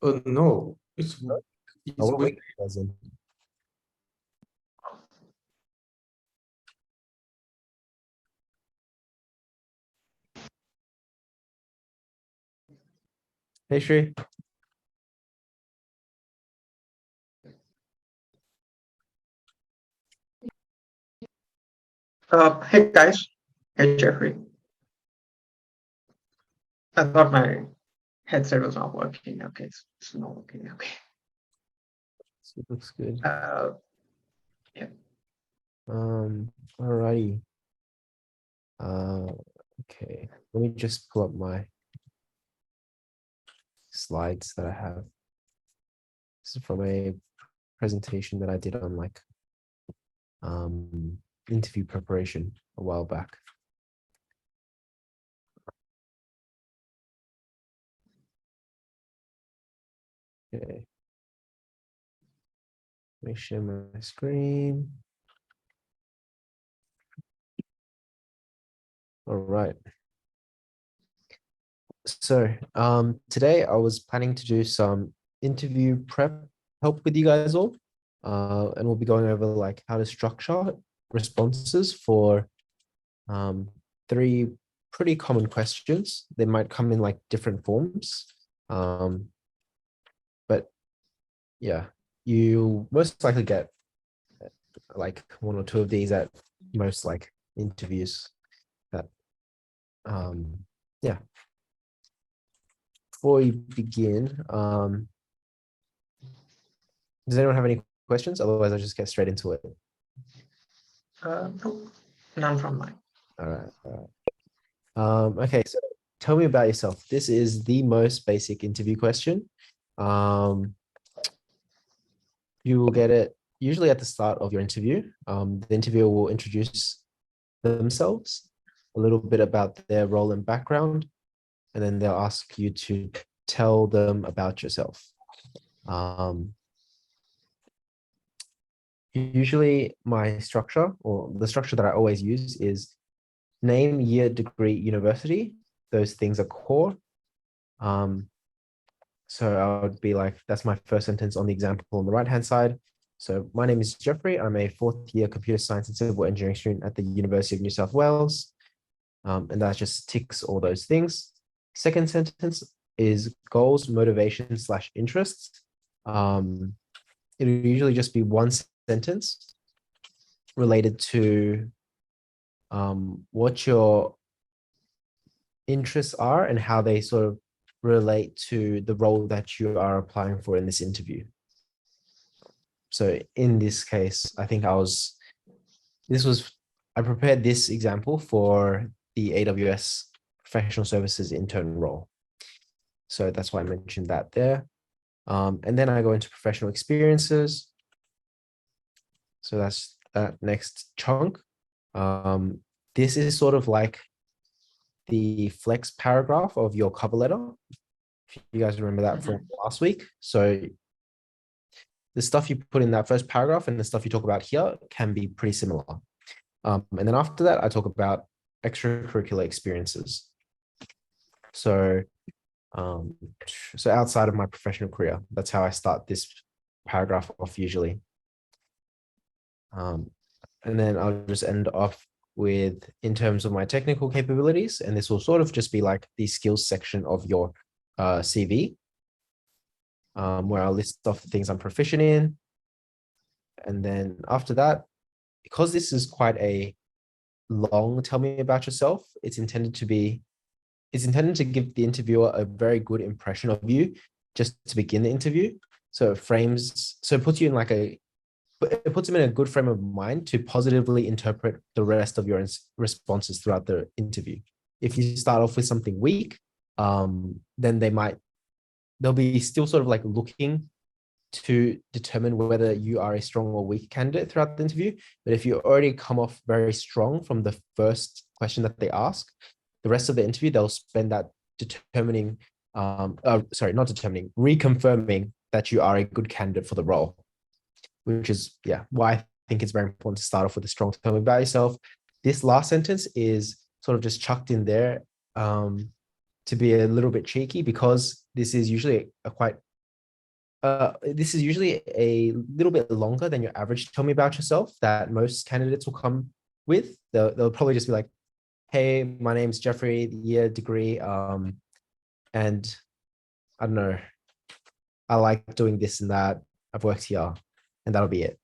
No, Oh, it's what week. week was in? Hey, Shri. Hey guys, hey Jeffrey. I thought my headset was not working. Okay, it's not working. Okay. It looks good. Yeah. Alrighty. Okay. Let me just pull up my slides that I have. This is from a presentation that I did on like interview preparation a while back. Okay. Let me share my screen. All right. So today I was planning to do some interview prep help with you guys all. And we'll be going over like how to structure responses for three pretty common questions. They might come in like different forms. But yeah, you most likely get like one or two of these at most like interviews that yeah. Before we begin, does anyone have any questions? Otherwise, I'll just get straight into it. No, none from mine. All right. All right. Okay, so tell me about yourself. This is the most basic interview question. You will get it usually at the start of your interview. The interviewer will introduce themselves, a little bit about their role and background, and then they'll ask you to tell them about yourself. Usually my structure or the structure that I always use is name, year, degree, university. Those things are core. So I would be like, that's my first sentence on the example on the right-hand side. So my name is Jeffrey. I'm a fourth year computer science and civil engineering student at the University of New South Wales. And that just ticks all those things. Second sentence is goals, motivation / interests. It'll usually just be one sentence related to what your interests are and how they sort of relate to the role that you are applying for in this interview. So in this case, I think I prepared this example for the AWS professional services intern role. So that's why I mentioned that there. And then I go into professional experiences. So that's that next chunk. This is sort of like the flex paragraph of your cover letter. If you guys remember that from last week. So the stuff you put in that first paragraph and the stuff you talk about here can be pretty similar. And then after that, I talk about extracurricular experiences. So, so outside of my professional career, that's how I start this paragraph off usually. And then I'll just end off with in terms of my technical capabilities, and this will sort of just be like the skills section of your CV, where I'll list off the things I'm proficient in. And then after that, because this is quite a long tell me about yourself, it's intended to give the interviewer a very good impression of you just to begin the interview. So it puts you in like it puts them in a good frame of mind to positively interpret the rest of your responses throughout the interview. If you start off with something weak, then they'll be still sort of like looking to determine whether you are a strong or weak candidate throughout the interview. But if you already come off very strong from the first question that they ask, the rest of the interview, they'll spend that reconfirming that you are a good candidate for the role, which is, yeah, why I think it's very important to start off with a strong tell me about yourself. This last sentence is sort of just chucked in there to be a little bit cheeky because this is usually a quite this is usually a little bit longer than your average tell me about yourself that most candidates will come with. They'll probably just be like, hey, my name's Jeffrey, year, degree, and I don't know, I like doing this and that. I've worked here, and that'll be it.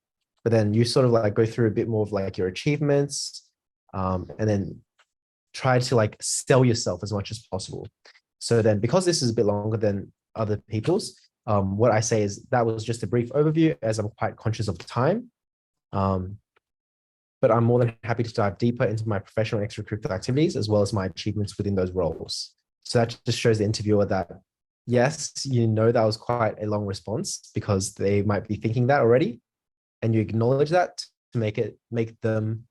But then you sort of like go through a bit more of like your achievements, and then try to like sell yourself as much as possible. So then, because this is a bit longer than other people's, what I say is that was just a brief overview, as I'm quite conscious of the time. But I'm more than happy to dive deeper into my professional and extracurricular activities as well as my achievements within those roles. So that just shows the interviewer that yes, you know that was quite a long response because they might be thinking that already, and you acknowledge that to make them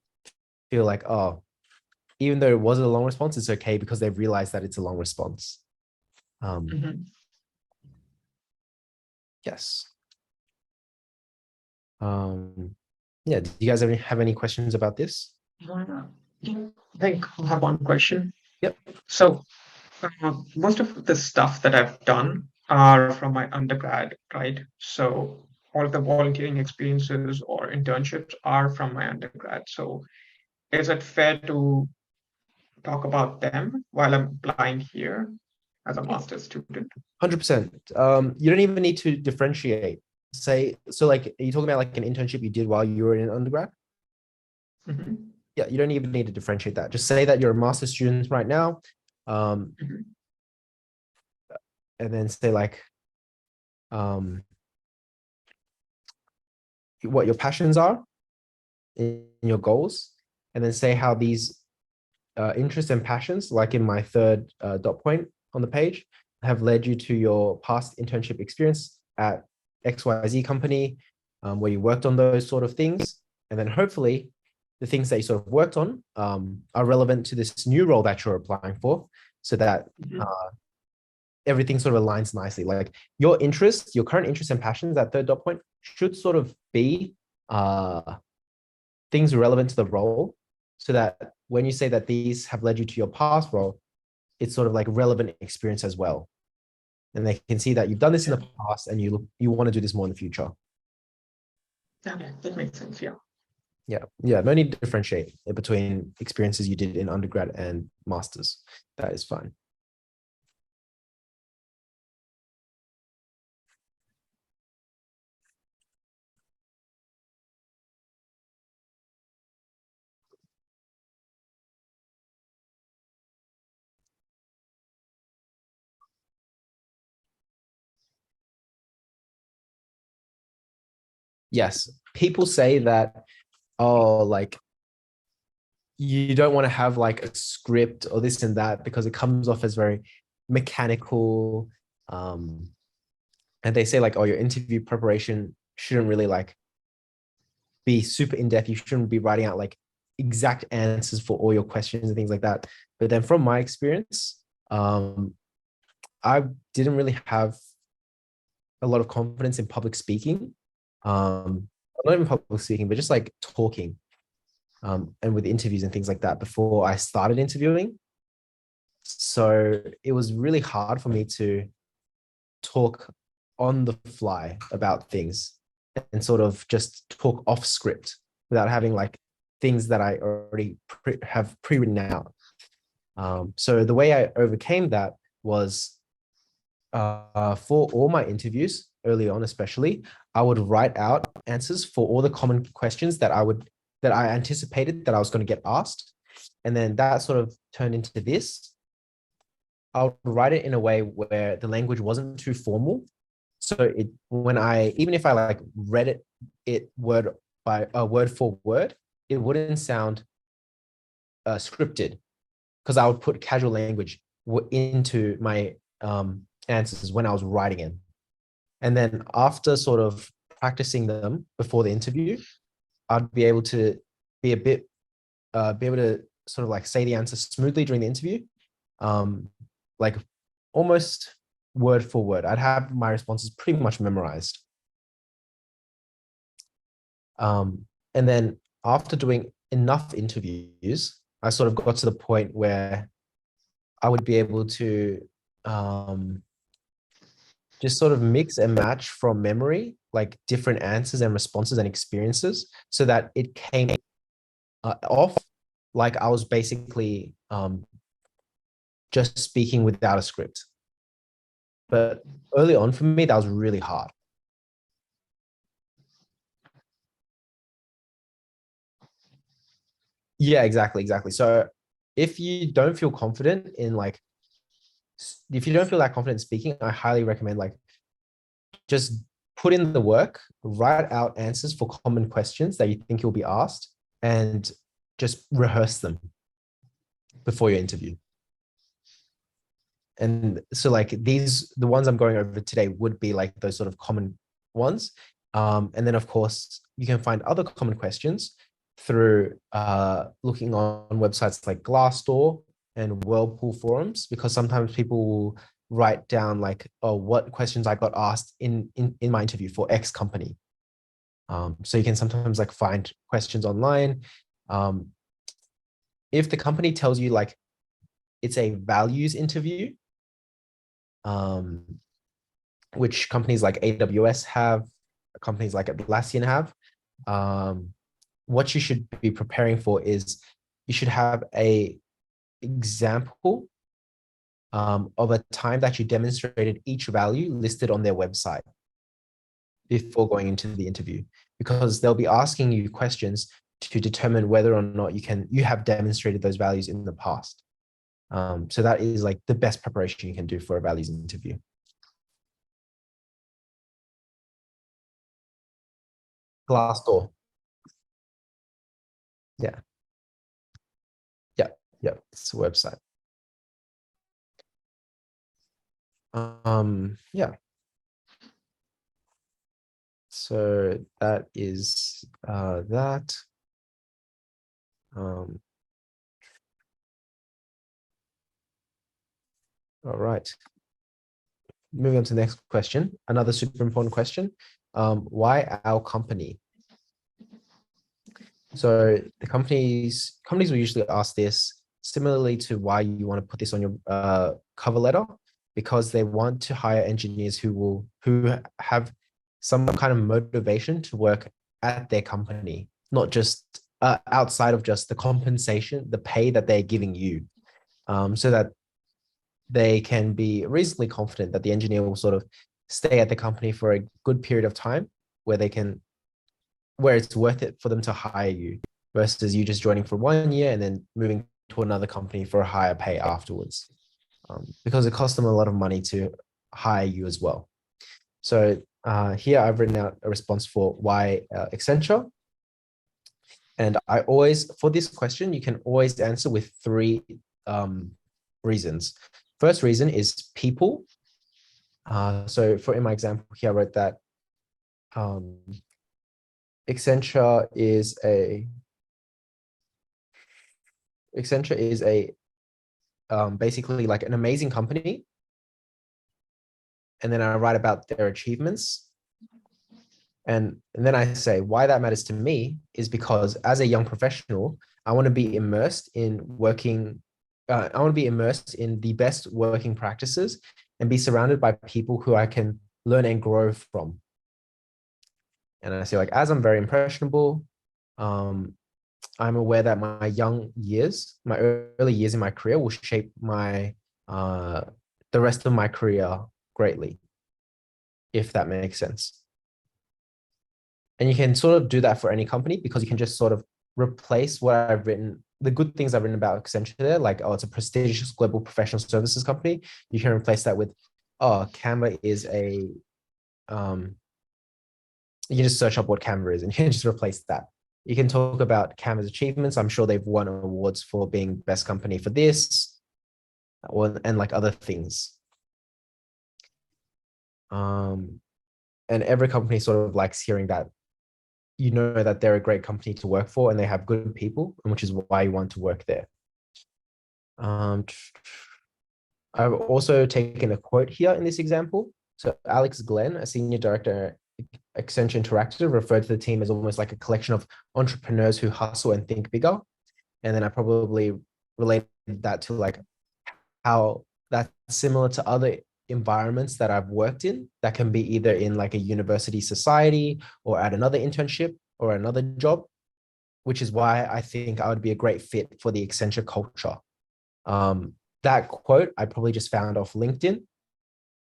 feel like, oh, even though it was a long response, it's okay because they've realized that it's a long response. Mhm. Yes. Yeah, do you guys have any questions about this? I think I have one question. Yep. So, most of the stuff that I've done are from my undergrad, right? So, all of the volunteering experiences or internships are from my undergrad. So, is it fair to talk about them while I'm applying here as a master's student? 100%. You don't even need to differentiate. Say, so like, are you talking about like an internship you did while you were in undergrad? Mhm, Yeah, you don't even need to differentiate that. Just say that you're a master's student right now. mhm, And then say like, what your passions are in your goals, and then say how these interests and passions, like in my third dot point on the page, have led you to your past internship experience at XYZ company, where you worked on those sort of things. And then hopefully the things that you sort of worked on are relevant to this new role that you're applying for, so that mhm. everything sort of aligns nicely. Like your interests, your current interests and passions, that third dot point should sort of be things relevant to the role, so that when you say that these have led you to your past role, it's sort of like relevant experience as well. And they can see that you've done this in Yeah, the past and you want to do this more in the future. okay, that makes sense. Yeah. Yeah. Yeah. No need to differentiate between experiences you did in undergrad and masters. That is fine. Yes. People say that, oh, like you don't want to have like a script or this and that because it comes off as very mechanical. And they say like, oh, your interview preparation shouldn't really like be super in depth. You shouldn't be writing out like exact answers for all your questions and things like that. But then from my experience, I didn't really have a lot of confidence in public speaking. Not even public speaking, but just like talking, and with interviews and things like that before I started interviewing. So it was really hard for me to talk on the fly about things and sort of just talk off script without having like things that I already have pre-written out. So the way I overcame that was, for all my interviews early on, especially, I would write out answers for all the common questions that I anticipated that I was going to get asked, and then that sort of turned into this. I'll write it in a way where the language wasn't too formal. So it when I even if I like read it word by word for word, it wouldn't sound scripted because I would put casual language into my answers when I was writing it. And then after sort of practicing them before the interview, I'd be able to be a bit be able to sort of like say the answer smoothly during the interview, like almost word for word. I'd have my responses pretty much memorized. And then after doing enough interviews, I sort of got to the point where I would be able to just sort of mix and match from memory, like different answers and responses and experiences, so that it came off like I was basically just speaking without a script. But early on for me, that was really hard. Yeah, exactly. So if you don't feel confident in like, if you don't feel that confident speaking, I highly recommend like just put in the work, write out answers for common questions that you think you'll be asked, and just rehearse them before your interview. And so like these, the ones I'm going over today would be like those sort of common ones. And then of course you can find other common questions through looking on websites like Glassdoor and Whirlpool forums, because sometimes people will write down like, oh, what questions I got asked in my interview for X company. So you can sometimes like find questions online. If the company tells you like it's a values interview, um, which companies like AWS have, companies like Atlassian have, what you should be preparing for is you should have a example of a time that you demonstrated each value listed on their website before going into the interview, because they'll be asking you questions to determine whether or not you have demonstrated those values in the past. So that is like the best preparation you can do for a values interview. Glassdoor. Yeah. Yeah. Yeah. It's a website. Yeah. So that is that. Um, all right. Moving on to the next question. Another super important question. Why our company? So the companies will usually ask this similarly to why you want to put this on your cover letter, because they want to hire engineers who have some kind of motivation to work at their company, not just outside of just the compensation, the pay that they're giving you, so that they can be reasonably confident that the engineer will sort of stay at the company for a good period of time, where they can where it's worth it for them to hire you, versus you just joining for 1 year and then moving to another company for a higher pay afterwards, because it costs them a lot of money to hire you as well. So here I've written out a response for why Accenture. And I always, for this question, you can always answer with three reasons. First reason is people. So for in my example here, I wrote that Accenture is a basically like an amazing company. And then I write about their achievements. And then I say why that matters to me is because as a young professional, I want to be immersed in working. I want to be immersed in the best working practices and be surrounded by people who I can learn and grow from. And I say like, as I'm very impressionable, I'm aware that my young years, my early years in my career will shape the rest of my career greatly, if that makes sense. And you can sort of do that for any company, because you can just sort of replace what I've written, the good things I've written about Accenture there, like, oh, it's a prestigious global professional services company. You can replace that with, oh, Canva is you can just search up what Canva is and you can just replace that. You can talk about Canva's achievements. I'm sure they've won awards for being best company for this, and like other things. And every company sort of likes hearing that, you know, that they're a great company to work for and they have good people, which is why you want to work there. I've also taken a quote here in this example. So Alex Glenn, a senior director at Accenture Interactive, referred to the team as almost like a collection of entrepreneurs who hustle and think bigger. And then I probably related that to like how that's similar to other environments that I've worked in that can be either in like a university society or at another internship or another job, which is why I think I would be a great fit for the Accenture culture. That quote I probably just found off LinkedIn.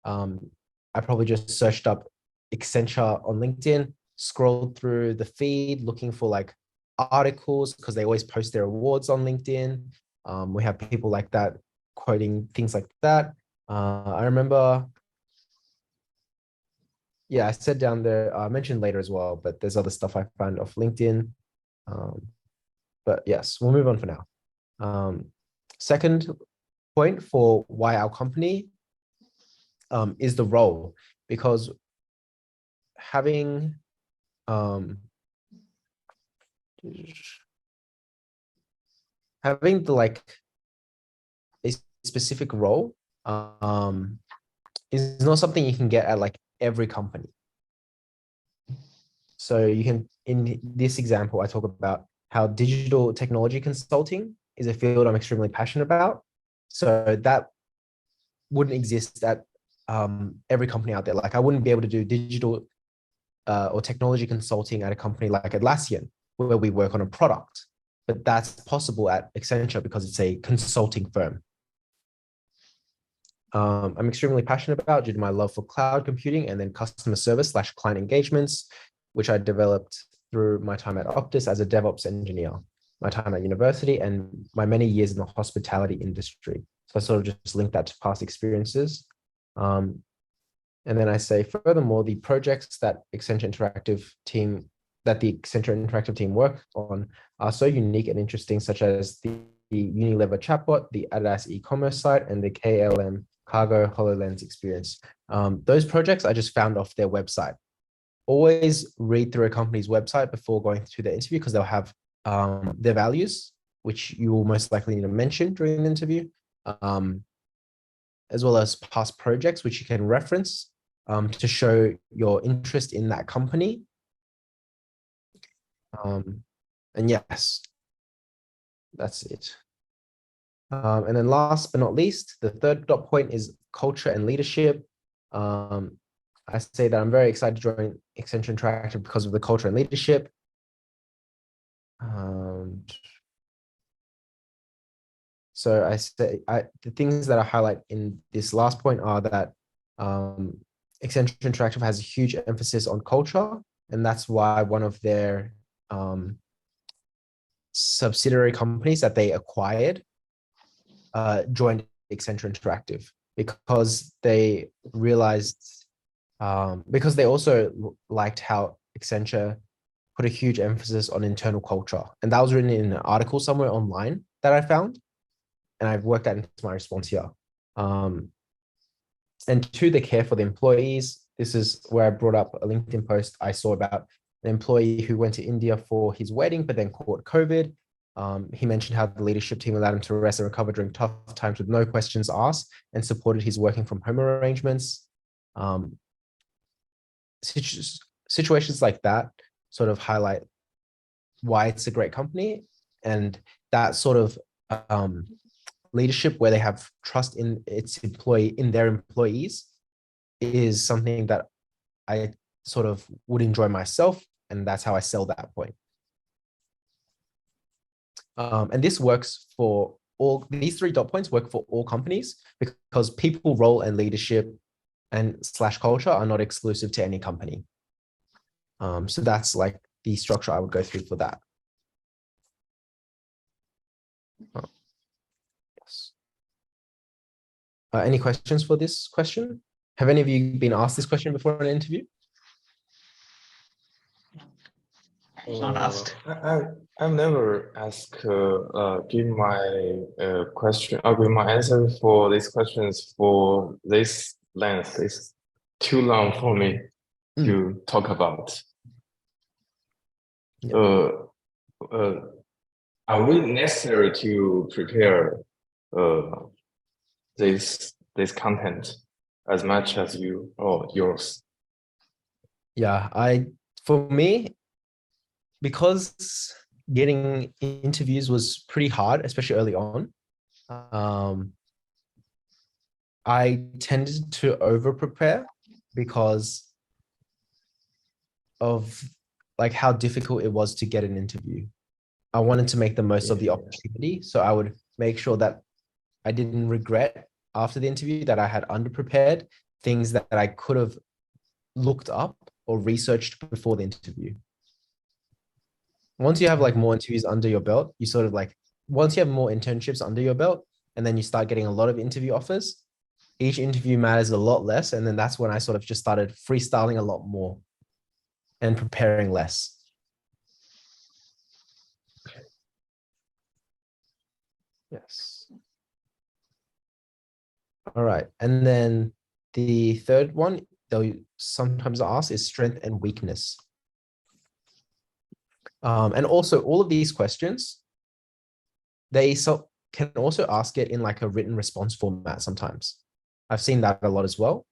I probably just searched up Accenture on LinkedIn, scrolled through the feed looking for like articles because they always post their awards on LinkedIn. We have people like that quoting things like that. I remember, yeah, I said down there, I mentioned later as well, but there's other stuff I found off LinkedIn. But yes, we'll move on for now. Second point for why our company is the role, because having having the like a specific role is not something you can get at like every company. So you can, in this example, I talk about how digital technology consulting is a field I'm extremely passionate about. So that wouldn't exist at every company out there. Like I wouldn't be able to do digital or technology consulting at a company like Atlassian, where we work on a product. But that's possible at Accenture because it's a consulting firm. I'm extremely passionate about due to my love for cloud computing and then customer service / client engagements, which I developed through my time at Optus as a DevOps engineer, my time at university, and my many years in the hospitality industry. So I sort of just link that to past experiences. And then I say, furthermore, the projects that the Accenture Interactive team work on are so unique and interesting, such as the Unilever chatbot, the Adidas e-commerce site, and the KLM Cargo HoloLens experience. Those projects I just found off their website. Always read through a company's website before going to the interview because they'll have their values, which you will most likely need to mention during an interview, as well as past projects, which you can reference to show your interest in that company. And yes, that's it. And then last but not least, the third dot point is culture and leadership. I say that I'm very excited to join Accenture Interactive because of the culture and leadership. So I say the things that I highlight in this last point are that Accenture Interactive has a huge emphasis on culture, and that's why one of their subsidiary companies that they acquired joined Accenture Interactive because they realized, because they also liked how Accenture put a huge emphasis on internal culture. And that was written in an article somewhere online that I found. And I've worked that into my response here. And two, they care for the employees. This is where I brought up a LinkedIn post I saw about an employee who went to India for his wedding, but then caught COVID. He mentioned how the leadership team allowed him to rest and recover during tough times with no questions asked and supported his working from home arrangements. Situations like that sort of highlight why it's a great company, and that sort of leadership where they have trust in their employees is something that I sort of would enjoy myself, and that's how I sell that point. And this works for all, these 3 dot points work for all companies because people, role, and leadership and / culture are not exclusive to any company. So that's like the structure I would go through for that. Yes. Any questions for this question? Have any of you been asked this question before in an interview? Not asked. I've never asked, give my question, I'll give my answer for these questions for this length. It's too long for me to talk about. Yeah. Are we necessary to prepare this content as much as you or yours? Yeah, for me, because getting interviews was pretty hard, especially early on. I tended to over prepare because of like how difficult it was to get an interview. I wanted to make the most of the Yeah. opportunity. So I would make sure that I didn't regret after the interview that I had underprepared things that I could have looked up or researched before the interview. Once you have like more interviews under your belt, you sort of like, once you have more internships under your belt, and then you start getting a lot of interview offers, each interview matters a lot less. And then that's when I sort of just started freestyling a lot more and preparing less. Yes. All right. And then the third one they'll sometimes ask is strength and weakness. And also all of these questions, they can also ask it in like a written response format sometimes. I've seen that a lot as well.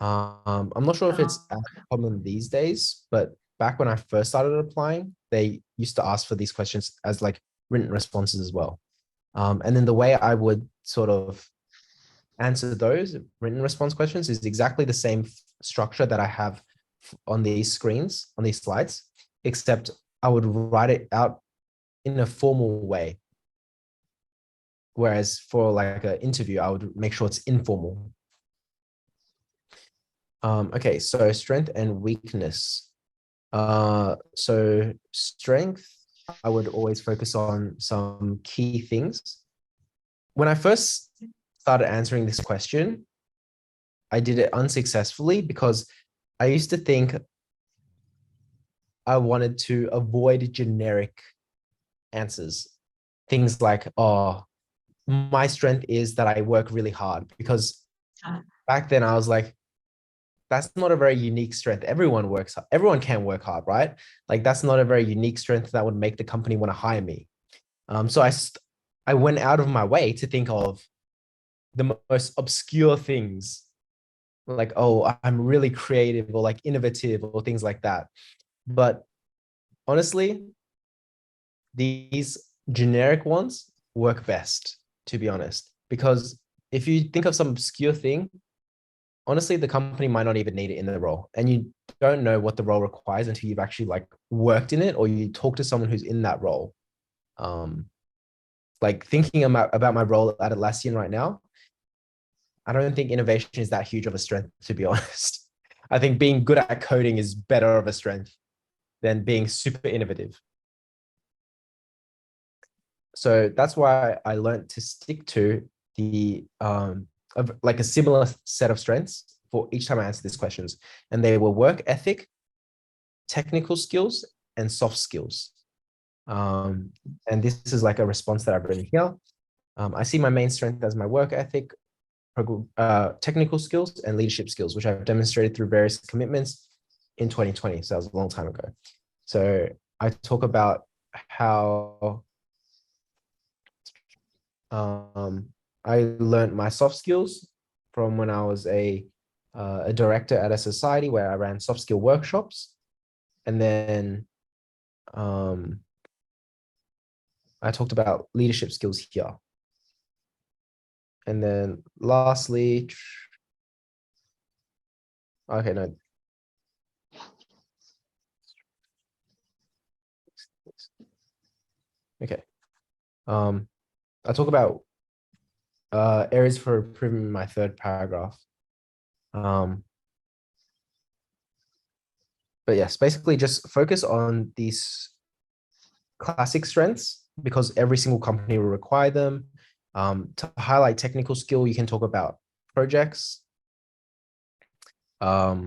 I'm not sure if it's as common these days, but back when I first started applying, they used to ask for these questions as like written responses as well. And then the way I would sort of answer those written response questions is exactly the same structure that I have on these screens, on these slides, except I would write it out in a formal way. Whereas for like an interview, I would make sure it's informal. Okay, so strength and weakness. So strength, I would always focus on some key things. When I first started answering this question, I did it unsuccessfully because I used to think I wanted to avoid generic answers. Things like, oh, my strength is that I work really hard. Because back then I was like, that's not a very unique strength. Everyone works hard. Everyone can work hard, right? Like that's not a very unique strength that would make the company want to hire me. So I went out of my way to think of the most obscure things, like, oh, I'm really creative or like innovative or things like that. But honestly, these generic ones work best, to be honest, because if you think of some obscure thing, honestly, the company might not even need it in the role. And you don't know what the role requires until you've actually like worked in it or you talk to someone who's in that role. Like thinking about my role at Atlassian right now, I don't think innovation is that huge of a strength, to be honest. I think being good at coding is better of a strength than being super innovative. So that's why I learned to stick to the like a similar set of strengths for each time I answer these questions. And they were work ethic, technical skills, and soft skills. And this is like a response that I've written here. I see my main strength as my work ethic, technical skills, and leadership skills, which I've demonstrated through various commitments in 2020. So that was a long time ago. So I talk about how I learned my soft skills from when I was a director at a society where I ran soft skill workshops. And then I talked about leadership skills here. And then lastly, okay, no. Okay. I talk about areas for improvement in my third paragraph. But yes, basically just focus on these classic strengths because every single company will require them. To highlight technical skill, you can talk about projects. For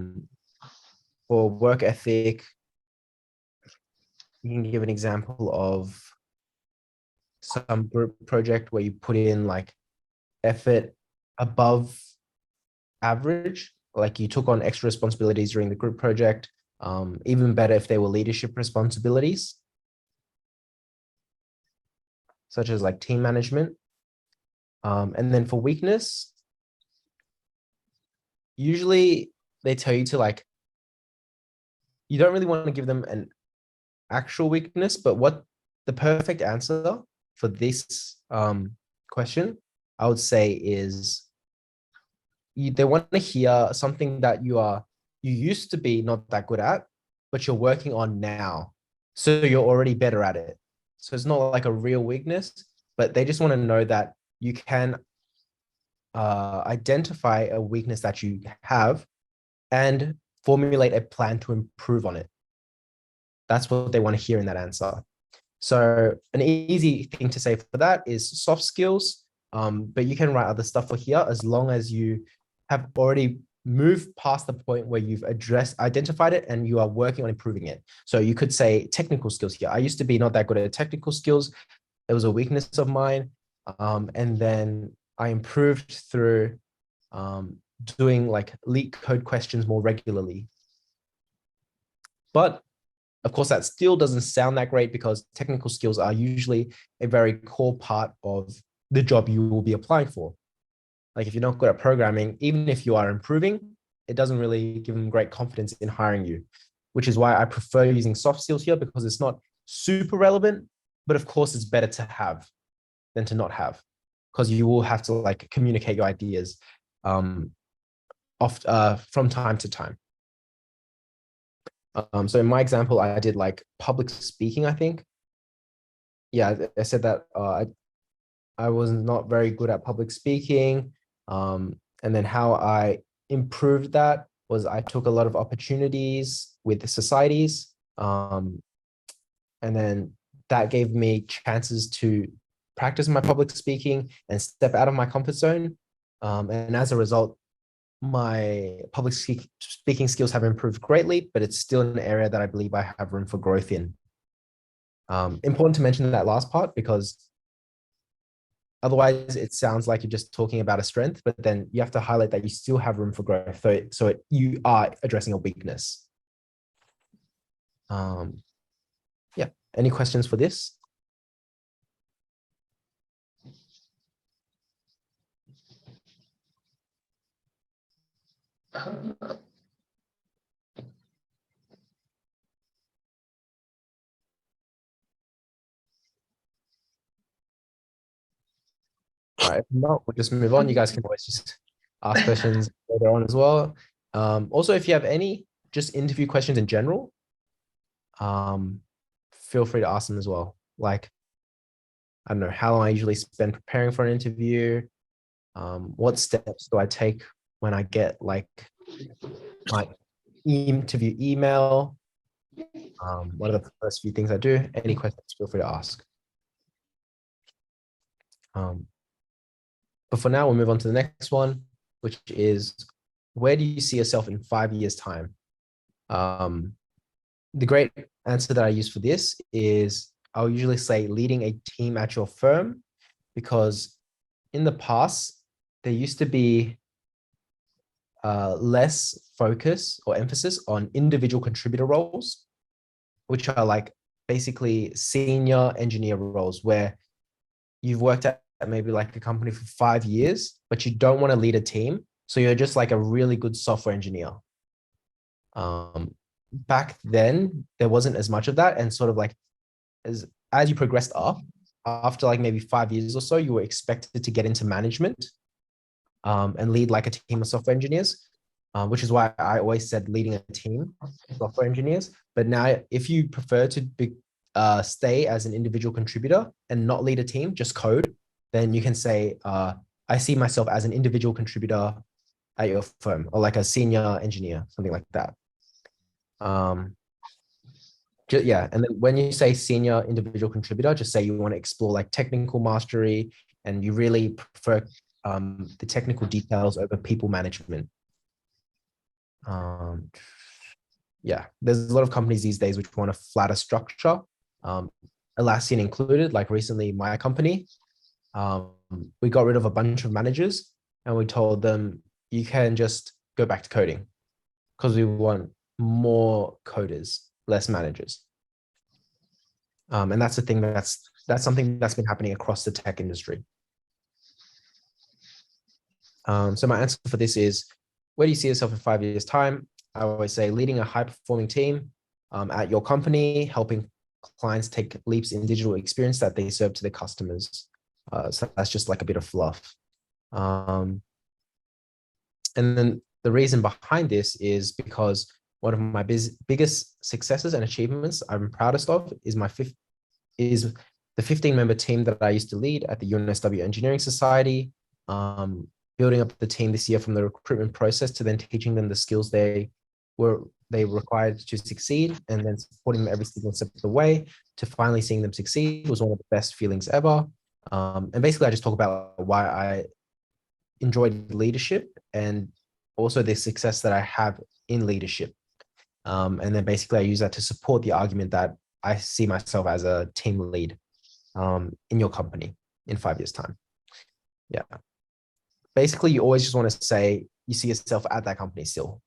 work ethic, you can give an example of some group project where you put in like effort above average, like you took on extra responsibilities during the group project. Even better if they were leadership responsibilities, such as like team management. And then for weakness, usually they tell you to like, you don't really want to give them an actual weakness, but what the perfect answer for this question, I would say is they want to hear something that you used to be not that good at, but you're working on now. So you're already better at it. So it's not like a real weakness, but they just want to know that you can identify a weakness that you have and formulate a plan to improve on it. That's what they want to hear in that answer. So an easy thing to say for that is soft skills, but you can write other stuff for here as long as you have already moved past the point where you've identified it and you are working on improving it. So you could say technical skills here. I used to be not that good at technical skills. It was a weakness of mine. And then I improved through doing like LeetCode questions more regularly. But of course, that still doesn't sound that great because technical skills are usually a very core part of the job you will be applying for. Like if you're not good at programming, even if you are improving, it doesn't really give them great confidence in hiring you, which is why I prefer using soft skills here because it's not super relevant, but of course it's better to have than to not have because you will have to like communicate your ideas from time to time. So in my example, I did like public speaking, I think. Yeah, I said that I was not very good at public speaking. And then how I improved that was I took a lot of opportunities with the societies. And then that gave me chances to practice my public speaking and step out of my comfort zone. And as a result, my public speaking skills have improved greatly, but it's still an area that I believe I have room for growth in. Important to mention that last part because otherwise it sounds like you're just talking about a strength, but then you have to highlight that you still have room for growth. So you are addressing a weakness. Yeah, any questions for this? All right, if not, we'll just move on. You guys can always just ask questions later on as well. Also, if you have any just interview questions in general, feel free to ask them as well. Like, I don't know, how long I usually spend preparing for an interview. What steps do I take when I get like my interview email? What are the first few things I do? Any questions, feel free to ask. But for now, we'll move on to the next one, which is where do you see yourself in 5 years' time? The great answer that I use for this is I'll usually say leading a team at your firm, because in the past, there used to be less focus or emphasis on individual contributor roles, which are like basically senior engineer roles where you've worked at maybe like a company for 5 years, but you don't want to lead a team. So you're just like a really good software engineer. Back then, there wasn't as much of that. And sort of like as you progressed up, after like maybe 5 years or so, you were expected to get into management and lead like a team of software engineers, which is why I always said leading a team of software engineers. But now if you prefer to stay as an individual contributor and not lead a team, just code, then you can say, I see myself as an individual contributor at your firm, or like a senior engineer, something like that. Yeah, and then when you say senior individual contributor, just say you want to explore like technical mastery and you really prefer the technical details over people management. Yeah, there's a lot of companies these days which want a flatter structure, Atlassian included. Like recently, my company, we got rid of a bunch of managers and we told them you can just go back to coding because we want more coders, less managers. And that's the thing that's something that's been happening across the tech industry. So my answer for this is, where do you see yourself in 5 years' time? I always say leading a high-performing team at your company, helping clients take leaps in digital experience that they serve to their customers. So that's just like a bit of fluff. And then the reason behind this is because one of my biggest successes and achievements I'm proudest of is is the 15-member team that I used to lead at the UNSW Engineering Society, building up the team this year from the recruitment process to then teaching them the skills were required to succeed, and then supporting them every single step of the way to finally seeing them succeed was one of the best feelings ever. And basically, I just talk about why I enjoyed leadership and also the success that I have in leadership. And then basically, I use that to support the argument that I see myself as a team lead in your company in 5 years' time. Yeah. Basically, you always just want to say you see yourself at that company still.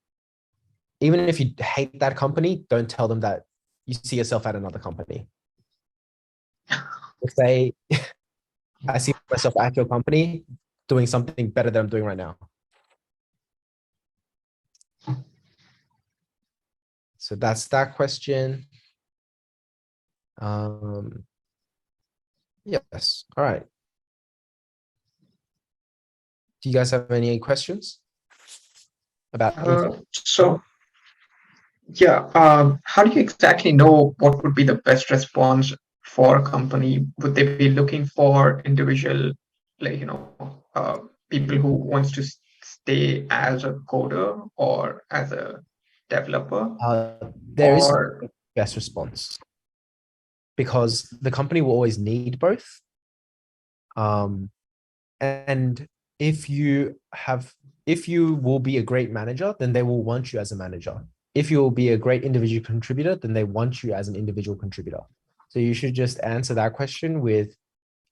Even if you hate that company, don't tell them that you see yourself at another company. Say, I see myself at your company doing something better than I'm doing right now. So that's that question. Yes. All right. Do you guys have any questions about anything? So yeah, how do you exactly know what would be the best response for a company? Would they be looking for individual, like, people who wants to stay as a coder or as a developer, There is or best response because the company will always need both. And if you will be a great manager, then they will want you as a manager. If you will be a great individual contributor, then they want you as an individual contributor. So you should just answer that question with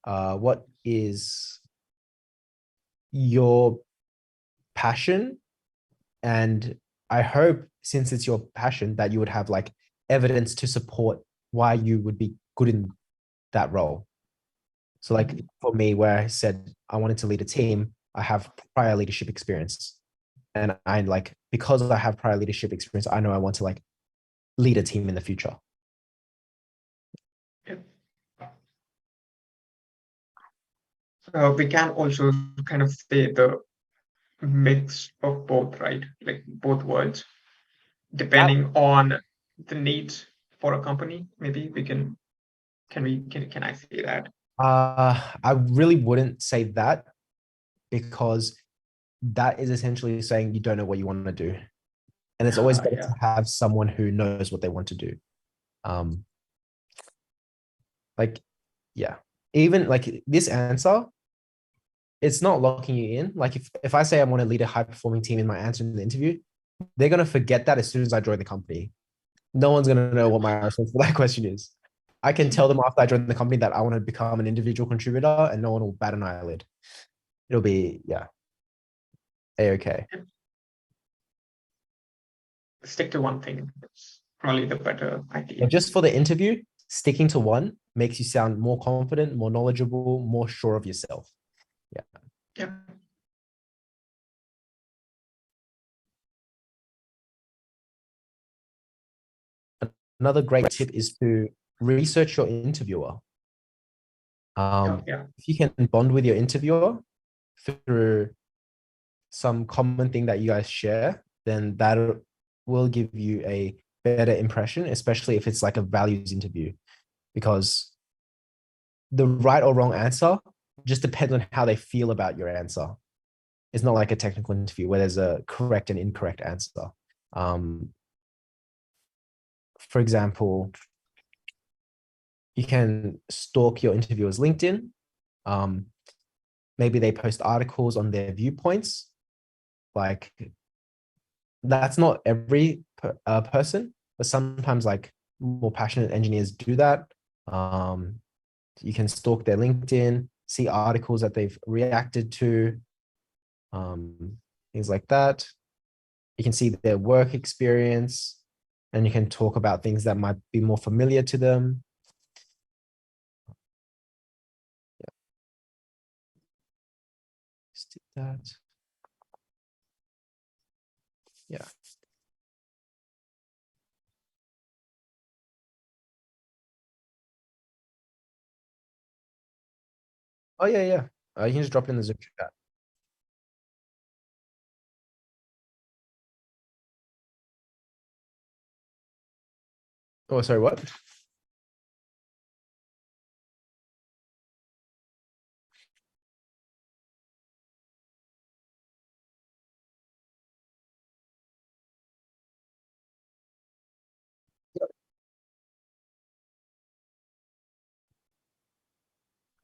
what is your passion? And I hope since it's your passion that you would have like evidence to support why you would be good in that role. So like for me, where I said I wanted to lead a team, I have prior leadership experience. And I like, because I have prior leadership experience, I know I want to like lead a team in the future. we can also kind of say the mix of both, right? Like both words, depending on the needs for a company. Maybe we can I say that? I really wouldn't say that because that is essentially saying you don't know what you want to do. And it's always better to have someone who knows what they want to do. Like, yeah, even like this answer, it's not locking you in. Like if I say I want to lead a high performing team in my answer in the interview, they're going to forget that as soon as I join the company. No one's going to know what my response for that question is. I can tell them after I join the company that I want to become an individual contributor and no one will bat an eyelid. It'll be, yeah, A-okay. Stick to one thing. It's probably the better idea. But just for the interview, sticking to one makes you sound more confident, more knowledgeable, more sure of yourself. Yeah. Yeah. Another great tip is to research your interviewer. If you can bond with your interviewer through some common thing that you guys share, then that will give you a better impression, especially if it's like a values interview, because the right or wrong answer just depends on how they feel about your answer. It's not like a technical interview where there's a correct and incorrect answer. For example, you can stalk your interviewer's LinkedIn. Maybe they post articles on their viewpoints. Like that's not every person, but sometimes like more passionate engineers do that. You can stalk their LinkedIn, see articles that they've reacted to, things like that. You can see their work experience, and you can talk about things that might be more familiar to them. Yeah. Just did that. Yeah. Oh yeah, yeah. You can just drop it in the Zoom chat. Oh, sorry, what?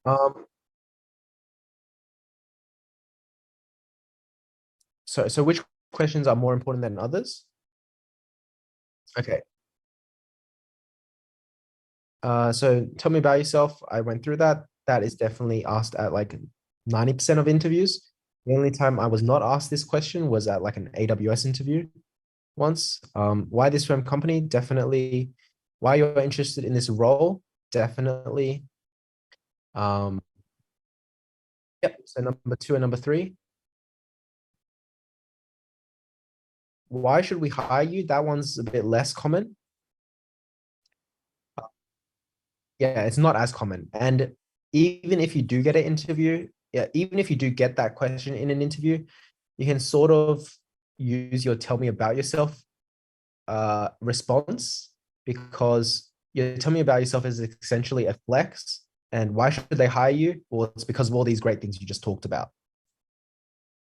Um, so which questions are more important than others? Okay. So tell me about yourself. I went through that. That is definitely asked at like 90% of interviews. The only time I was not asked this question was at like an AWS interview once. Why this firm company? Definitely. Why you're interested in this role? Definitely. Yep. So number 2 and number 3. Why should we hire you? That one's a bit less common. Yeah, it's not as common. And even if you do get an interview, yeah, even if you do get that question in an interview, you can sort of use your tell me about yourself response, because your tell me about yourself is essentially a flex. And why should they hire you? Well, it's because of all these great things you just talked about.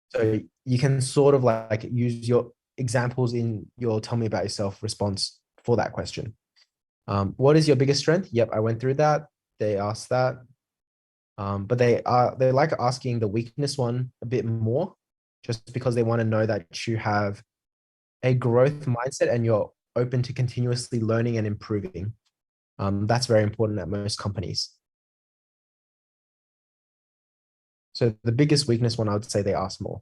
So you can sort of like use your examples in your tell me about yourself response for that question. What is your biggest strength? Yep, I went through that. They asked that. But they like asking the weakness one a bit more, just because they want to know that you have a growth mindset and you're open to continuously learning and improving. That's very important at most companies. So the biggest weakness one, I would say they ask more.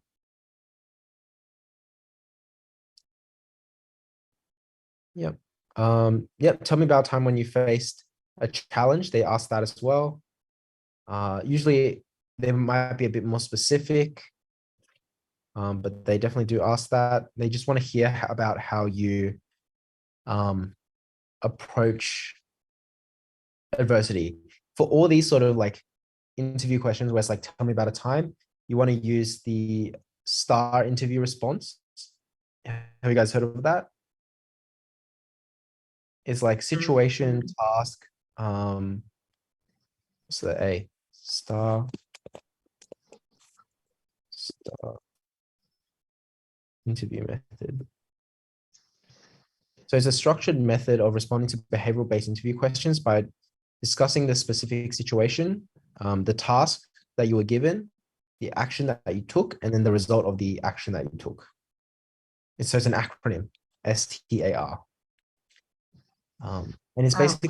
Yep. Yep. Tell me about a time when you faced a challenge. They ask that as well. Usually they might be a bit more specific, but they definitely do ask that. They just want to hear about how you approach adversity. For all these sort of like interview questions where it's like, tell me about a time, you want to use the STAR interview response. Have you guys heard of that? It's like situation, task, what's the A? STAR interview method. So it's a structured method of responding to behavioral-based interview questions by discussing the specific situation, the task that you were given, the action that you took, and then the result of the action that you took. So it's an acronym, STAR. And it's basically,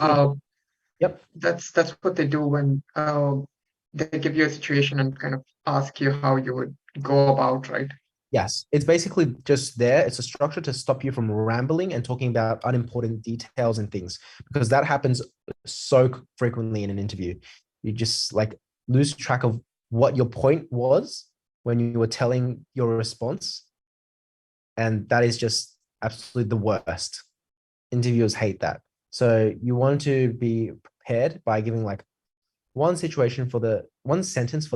yep. That's what they do when they give you a situation and kind of ask you how you would go about, right? Yes, it's basically just there. It's a structure to stop you from rambling and talking about unimportant details and things, because that happens so frequently in an interview. You just like lose track of what your point was when you were telling your response. And that is just absolutely the worst. Interviewers hate that. So you want to be prepared by giving like one sentence for the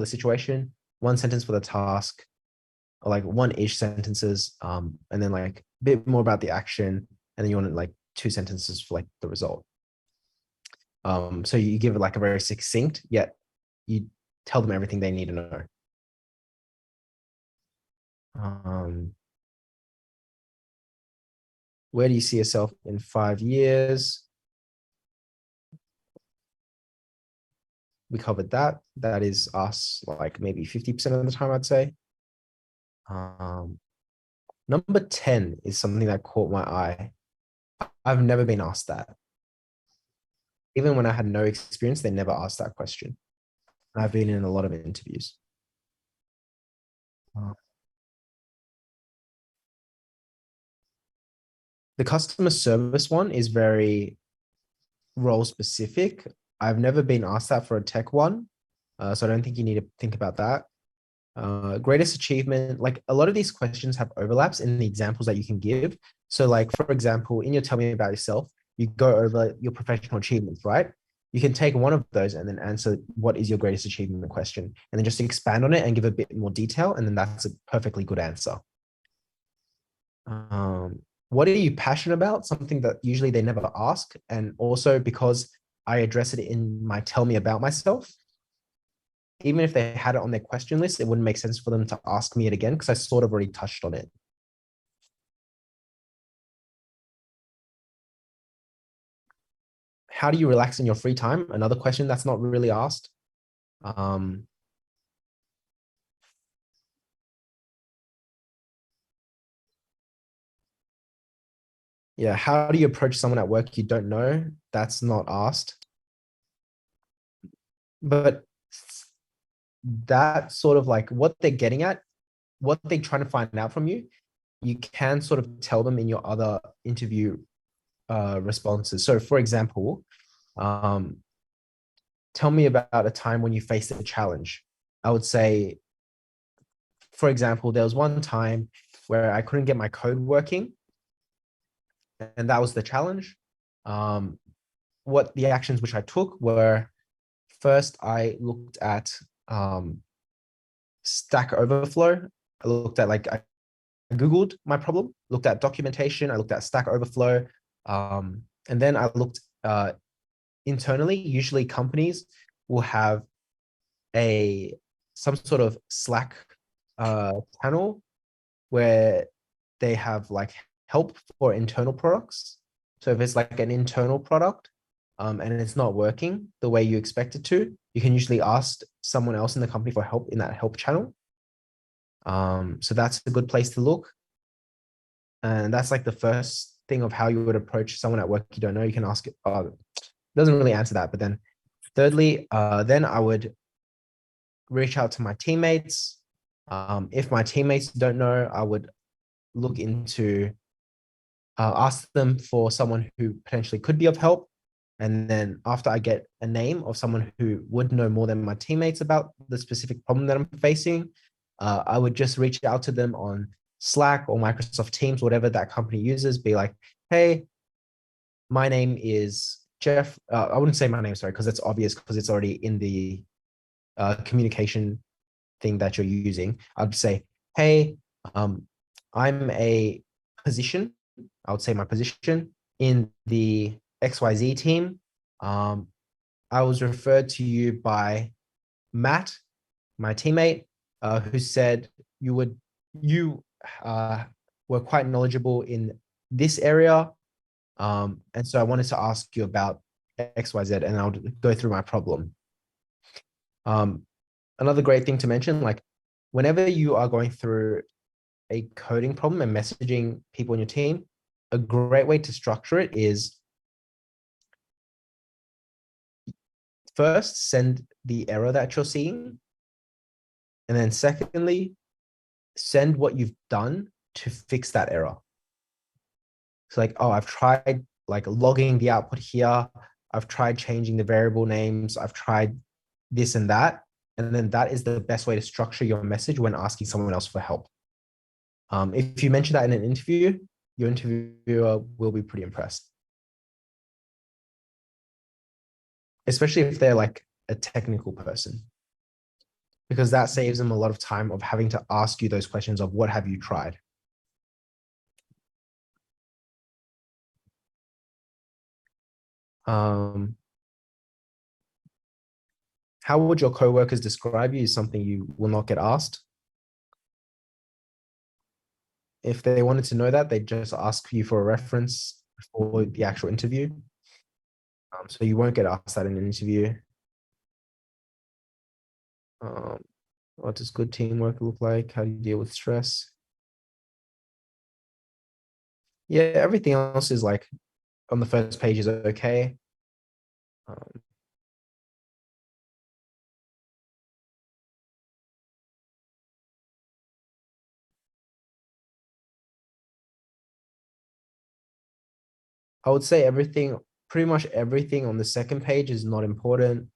situation, one sentence for the task, or like one-ish sentences, and then like a bit more about the action, and then you want like 2 sentences for like the result. So you give it like a very succinct, yet you tell them everything they need to know. Where do you see yourself in 5 years? We covered that. That is us like maybe 50% of the time, I'd say. Number 10 is something that caught my eye. I've never been asked that. Even when I had no experience, they never asked that question. I've been in a lot of interviews. The customer service one is very role specific. I've never been asked that for a tech one, so I don't think you need to think about that. Greatest achievement, like a lot of these questions have overlaps in the examples that you can give. So like, for example, in your tell me about yourself, you go over your professional achievements, right? You can take one of those and then answer what is your greatest achievement question, and then just expand on it and give a bit more detail. And then that's a perfectly good answer. what are you passionate about? Something that usually they never ask. And also because I address it in my tell me about myself, even if they had it on their question list, it wouldn't make sense for them to ask me it again because I sort of already touched on it. How do you relax in your free time? Another question that's not really asked. Yeah, how do you approach someone at work you don't know? That's not asked. But that sort of like what they're getting at, what they're trying to find out from you, you can sort of tell them in your other interview responses. So for example, tell me about a time when you faced a challenge. I would say, for example, there was one time where I couldn't get my code working, and that was the challenge. What the actions which I took were, first I looked at Stack Overflow. I looked at I Googled my problem, looked at documentation, I looked at Stack Overflow, and then I looked internally. Usually companies will have some sort of Slack channel where they have like help for internal products. So if it's like an internal product and it's not working the way you expect it to, you can usually ask someone else in the company for help in that help channel. So that's a good place to look. And that's like the first thing of how you would approach someone at work you don't know. You can ask it. Doesn't really answer that. But then thirdly, then I would reach out to my teammates. If my teammates don't know, I would look into, ask them for someone who potentially could be of help. And then after I get a name of someone who would know more than my teammates about the specific problem that I'm facing, I would just reach out to them on Slack or Microsoft Teams, whatever that company uses, be like, hey, my name is Jeff. I wouldn't say my name, sorry, because it's obvious because it's already in the communication thing that you're using. I'd say, hey, I'm a position. I would say my position in the XYZ team. I was referred to you by Matt, my teammate, who said you were quite knowledgeable in this area. And so I wanted to ask you about XYZ, and I'll go through my problem. Another great thing to mention, like whenever you are going through a coding problem and messaging people in your team, a great way to structure it is first send the error that you're seeing. And then secondly, send what you've done to fix that error. So like, oh, I've tried like logging the output here. I've tried changing the variable names. I've tried this and that. And then that is the best way to structure your message when asking someone else for help. If you mention that in an interview, your interviewer will be pretty impressed. Especially if they're like a technical person, because that saves them a lot of time of having to ask you those questions of what have you tried? How would your coworkers describe you is something you will not get asked. If they wanted to know that, they'd just ask you for a reference for the actual interview. So you won't get asked that in an interview. What does good teamwork look like? How do you deal with stress? Yeah, everything else is like on the first page is okay. I would say everything, pretty much everything on the second page is not important.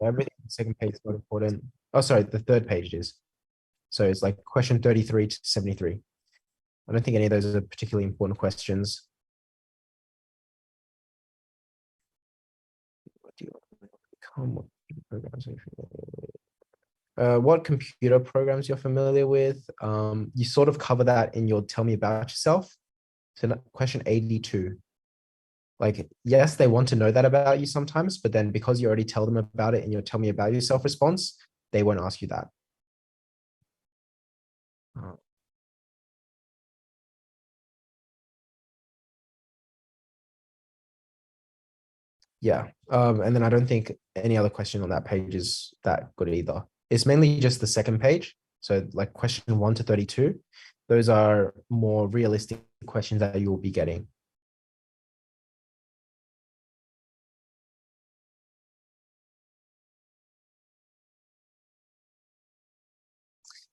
Everything on the second page is not important. Oh, sorry, the third page is. So it's like question 33 to 73. I don't think any of those are particularly important questions. What do you become? what computer programs you're familiar with. You sort of cover that in your tell me about yourself. So question 82. Like, yes, they want to know that about you sometimes, but then because you already tell them about it in your tell me about yourself response, they won't ask you that. Yeah. And then I don't think any other question on that page is that good either. It's mainly just the second page. So like question 1 to 32, those are more realistic questions that you will be getting.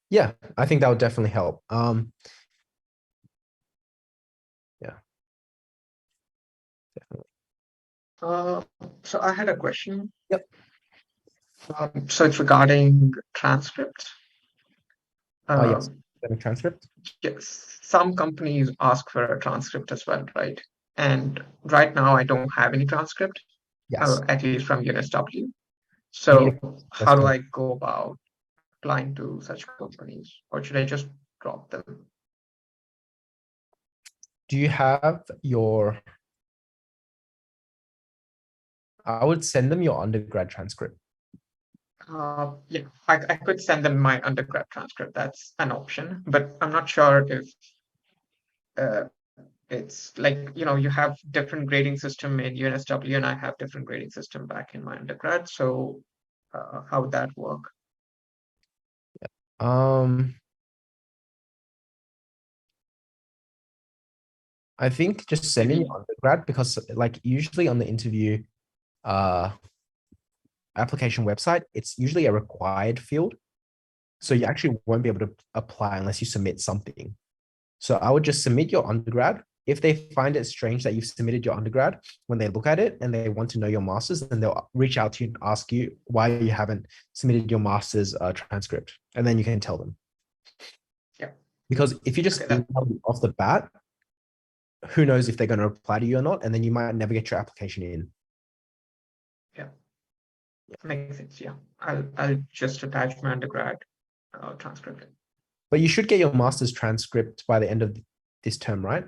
Yeah, I think that would definitely help. Yeah, definitely. So I had a question. Yep. So it's regarding transcripts. Yes, transcript. Yes, some companies ask for a transcript as well, right? And right now I don't have any transcript, Yes. at least from UNSW. You need So how do one. I go about applying to such companies, or should I just drop them? Do you have your, I would send them your undergrad transcript. Yeah, I could send them my undergrad transcript. That's an option, but I'm not sure if it's like, you have different grading system in UNSW and I have different grading system back in my undergrad. So how would that work? I think just send in your undergrad, because like usually on the interview application website, it's usually a required field. So you actually won't be able to apply unless you submit something. So I would just submit your undergrad. If they find it strange that you've submitted your undergrad, when they look at it and they want to know your master's, then they'll reach out to you and ask you why you haven't submitted your master's transcript. And then you can tell them. Yeah. Because if you just email them off the bat, who knows if they're going to reply to you or not, and then you might never get your application in. Yeah. Makes sense. Yeah. I'll just attach my undergrad transcript. But you should get your master's transcript by the end of this term, right?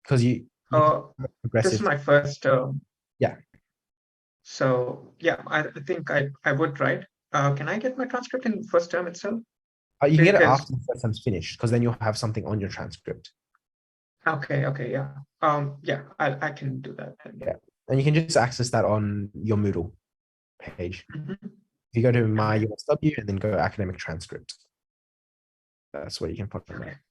Because you this is my first term. Yeah. So yeah, I think I would write. Can I get my transcript in first term itself? You can get it after the first term's finished, because then you'll have something on your transcript. Okay, yeah. Yeah, I can do that. Yeah. And you can just access that on your Moodle page. If you go to my UNSW and then go academic transcript, that's what you can put on there.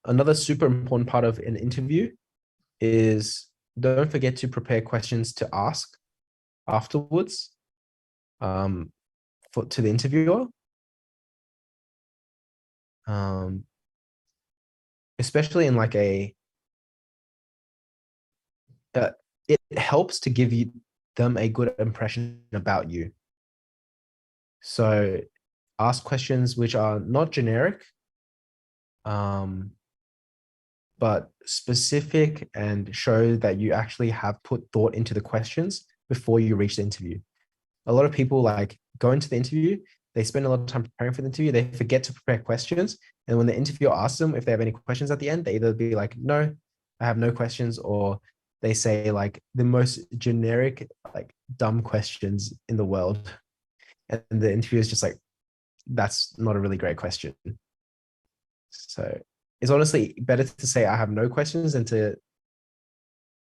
Another super important part of an interview is don't forget to prepare questions to ask afterwards to the interviewer. Especially in like it helps to give them a good impression about you. So ask questions which are not generic, but specific, and show that you actually have put thought into the questions before you reach the interview. A lot of people like go into the interview, they spend a lot of time preparing for the interview, they forget to prepare questions. And when the interviewer asks them if they have any questions at the end, they either be like, no, I have no questions, or they say like the most generic, like dumb questions in the world. And the interviewer is just like, that's not a really great question. So it's honestly better to say I have no questions than to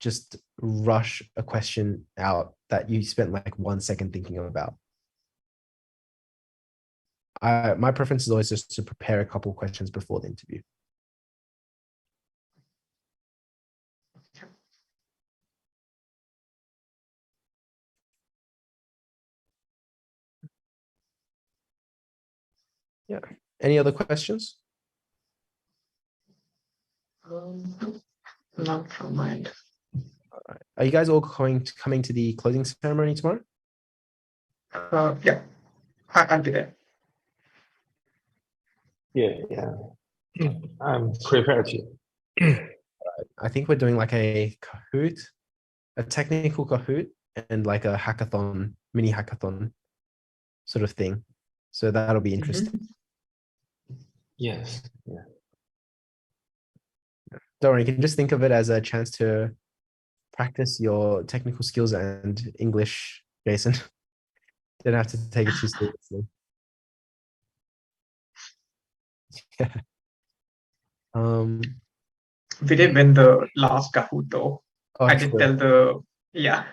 just rush a question out that you spent like 1 second thinking about. My preference is always just to prepare a couple of questions before the interview. Yeah. Any other questions? Not from my end. All right. Are you guys all coming to the closing ceremony tomorrow? Yeah, I'll be there. Yeah. I'm prepared to. I think we're doing like a Kahoot, a technical Kahoot, and like a hackathon, mini hackathon sort of thing. So that'll be interesting. Yes. Yeah. Don't worry, you can just think of it as a chance to practice your technical skills and English, Jason. Don't have to take it too seriously. Yeah. We did win the last Kahoot though. Oh, I did true. tell the yeah,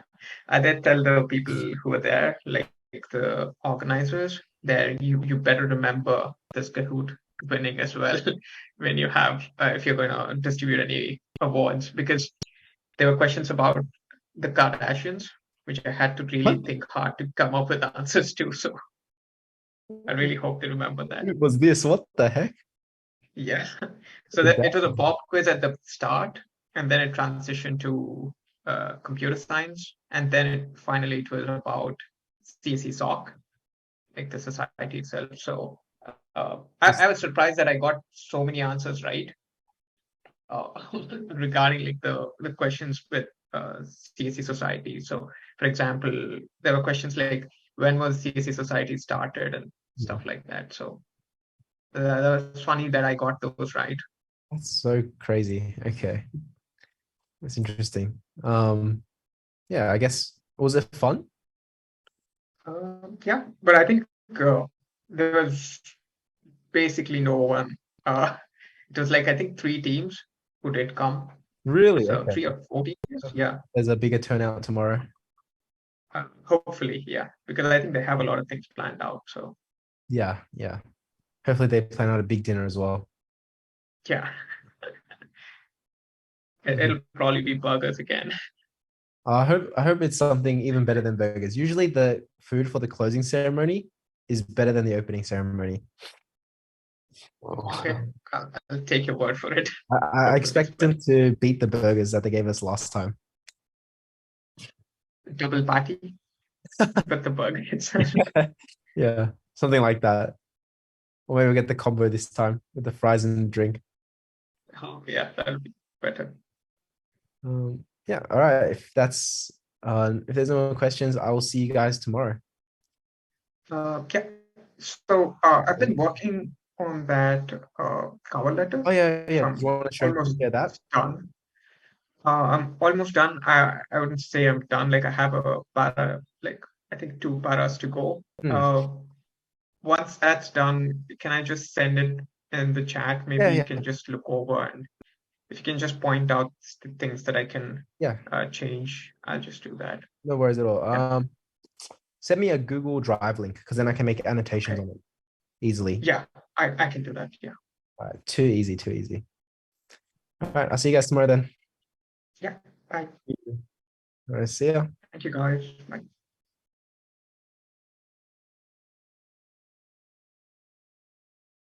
I did tell the people who were there, like the organizers, that you better remember this Kahoot winning as well when you have if you're going to distribute any awards, because there were questions about the Kardashians, which I had to really What think hard to come up with answers to. So I really hope they remember that. was this? What the heck? Yeah. So that it was a pop quiz at the start, and then it transitioned to computer science, and then finally it was about CSE SOC, like the society itself. So I was surprised that I got so many answers right uh, regarding like the questions with CSE society. So, for example, there were questions like when was CSE society started and stuff like that. So that was funny that I got those right. That's so crazy. Okay. That's interesting. Yeah, I guess was it fun? Yeah, but I think there was basically no one. It was like I think three teams who did come. Really? So Okay. 3 or 4 teams. Yeah, There's a bigger turnout tomorrow. hopefully, yeah, because I think they have a lot of things planned out. So Yeah, yeah. Hopefully they plan out a big dinner as well. yeah, it'll probably be burgers again. I hope it's something even better than burgers. Usually the food for the closing ceremony is better than the opening ceremony. Okay, I'll take your word for it. I expect them to beat the burgers that they gave us last time. Double patty, but the burger itself. Yeah, something like that. Or maybe we'll get the combo this time with the fries and drink. Oh yeah, that'll be better. Yeah, all right. If there's no more questions, I will see you guys tomorrow. Yeah. So I've been working on that cover letter. Oh yeah, yeah. So Do I'm you want to almost share that? done. I'm almost done. I wouldn't say I'm done. Like I have a para, like I think 2 paras to go. Hmm. Once that's done, can I just send it in the chat? Maybe you Yeah. can just look over, and if you can just point out the things that I can Yeah, change, I'll just do that. no worries at all. Yeah. Send me a Google Drive link because then I can make annotations Okay. on it easily. Yeah, I can do that. Yeah. All right, too easy, too easy. All right, I'll see you guys tomorrow then. Yeah. Bye. All right, see ya. Thank you guys. Bye.